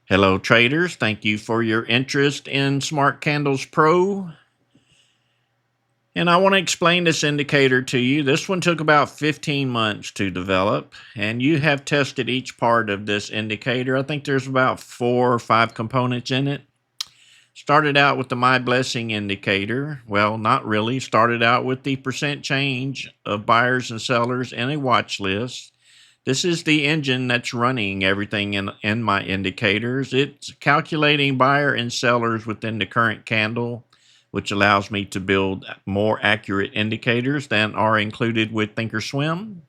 Hello, traders. Thank you for your interest in Smart Candles Pro. And I want to explain this indicator to you. This one took about 15 months to develop, and you have tested each part of this indicator. I think there's about 4 or 5 components in it. Started out with the My Blessing indicator. Well, not really. Started out with the percent change of buyers and sellers in a watch list. This is the engine that's running everything in my indicators. It's calculating buyer and sellers within the current candle, which allows me to build more accurate indicators than are included with Thinkorswim.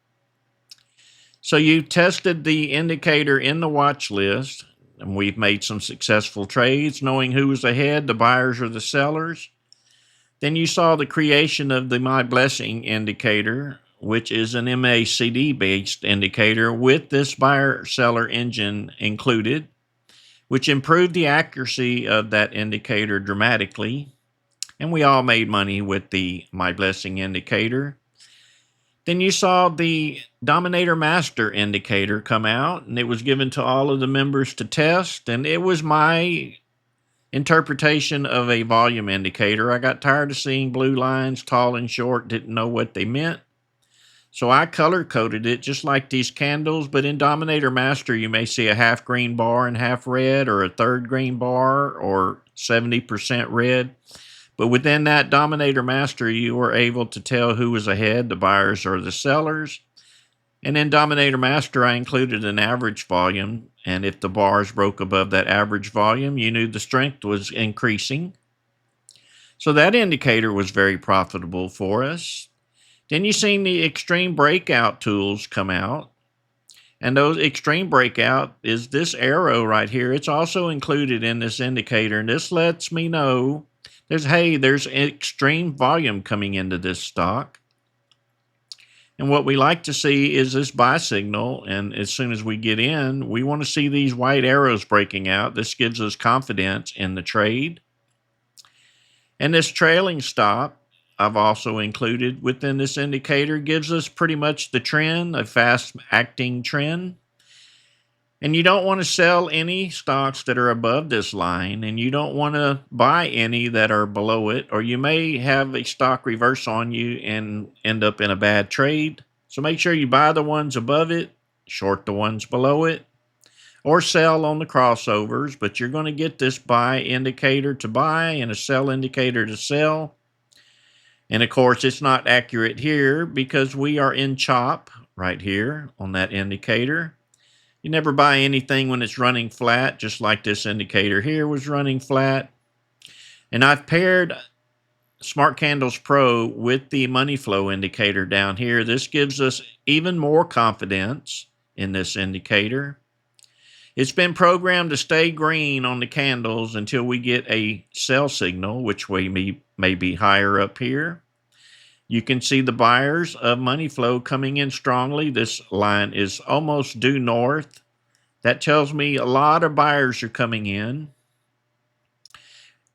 So you tested the indicator in the watch list, and we've made some successful trades, knowing who was ahead, the buyers or the sellers. Then you saw the creation of the My Blessing indicator, which is an MACD based indicator with this buyer seller engine included, which improved the accuracy of that indicator dramatically. And we all made money with the My Blessing indicator. Then you saw the Dominator Master indicator come out, and it was given to all of the members to test, and it was my interpretation of a volume indicator. I got tired of seeing blue lines, tall and short, didn't know what they meant. So I color coded it just like these candles, but in Dominator Master, you may see a half green bar and half red, or a third green bar, or 70% red. But within that Dominator Master, you were able to tell who was ahead, the buyers or the sellers. And in Dominator Master, I included an average volume. And if the bars broke above that average volume, you knew the strength was increasing. So that indicator was very profitable for us. Then you seen the extreme breakout tools come out. And those extreme breakout is this arrow right here. It's also included in this indicator. And this lets me know there's extreme volume coming into this stock. And what we like to see is this buy signal. And as soon as we get in, we want to see these white arrows breaking out. This gives us confidence in the trade. And this trailing stop I've also included within this indicator gives us pretty much the trend, a fast acting trend. And you don't want to sell any stocks that are above this line, and you don't want to buy any that are below it, or you may have a stock reverse on you and end up in a bad trade. So make sure you buy the ones above it, short the ones below it, or sell on the crossovers. But you're going to get this buy indicator to buy and a sell indicator to sell. And of course, it's not accurate here because we are in chop right here on that indicator. You never buy anything when it's running flat, just like this indicator here was running flat. And I've paired Smart Candles Pro with the money flow indicator down here. This gives us even more confidence in this indicator. It's been programmed to stay green on the candles until we get a sell signal, which may be higher up here. You can see the buyers of money flow coming in strongly. This line is almost due north. That tells me a lot of buyers are coming in.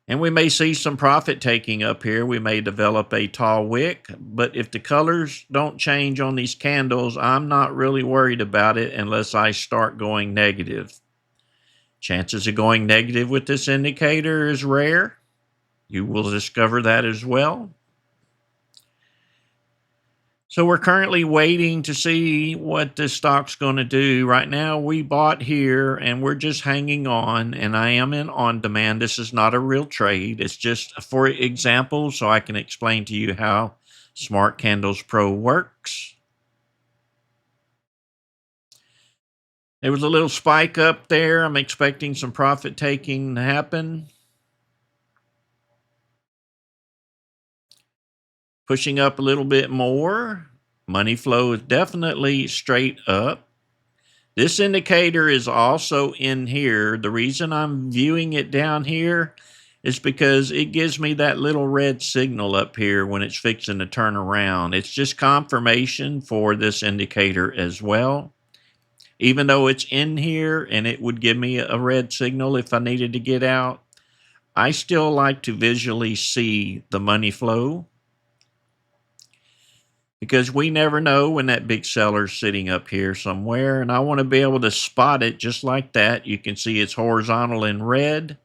And we may see some profit taking up here. We may develop a tall wick. But if the colors don't change on these candles, I'm not really worried about it unless I start going negative. Chances of going negative with this indicator is rare. You will discover that as well. So we're currently waiting to see what this stock's going to do. Right now, we bought here and we're just hanging on, and I am in on demand. This is not a real trade. It's just for example, so I can explain to you how Smart Candles Pro works. There was a little spike up there. I'm expecting some profit taking to happen. Pushing up a little bit more. Money flow is definitely straight up. This indicator is also in here. The reason I'm viewing it down here is because it gives me that little red signal up here when it's fixing to turn around. It's just confirmation for this indicator as well. Even though it's in here and it would give me a red signal if I needed to get out, I still like to visually see the money flow. because we never know when that big seller's sitting up here somewhere, and I want to be able to spot it just like that. You can see it's horizontal in red.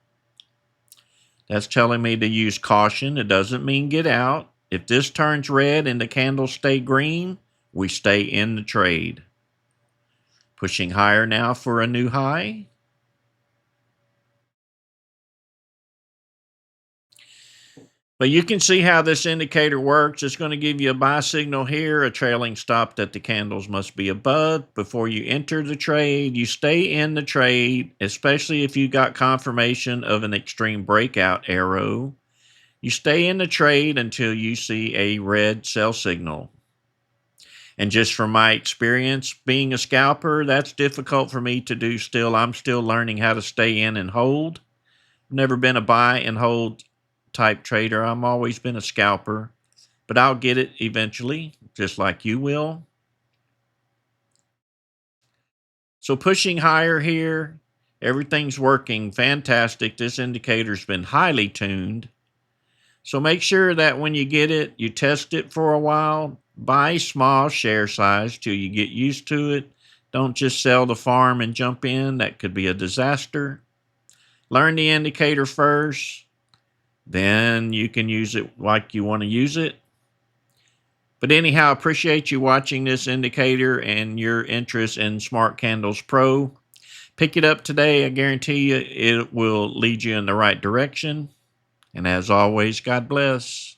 That's telling me to use caution. It doesn't mean get out. If this turns red and the candles stay green, we stay in the trade. Pushing higher now for a new high. But you can see how this indicator works. It's going to give you a buy signal here, a trailing stop that the candles must be above. Before you enter the trade, you stay in the trade, especially if you got confirmation of an extreme breakout arrow. You stay in the trade until you see a red sell signal. And just from my experience being a scalper, that's difficult for me to do still. I'm still learning how to stay in and hold. Never been a buy and hold type trader. I've always been a scalper, but I'll get it eventually, just like you will. So pushing higher here, everything's working fantastic. This indicator's been highly tuned. So make sure that when you get it, you test it for a while. Buy small share size till you get used to it. Don't just sell the farm and jump in. That could be a disaster. Learn the indicator first. Then you can use it like you want to use it. But anyhow, appreciate you watching this indicator and your interest in Smart Candles Pro. Pick it up today. I guarantee you it will lead you in the right direction. And as always, God bless.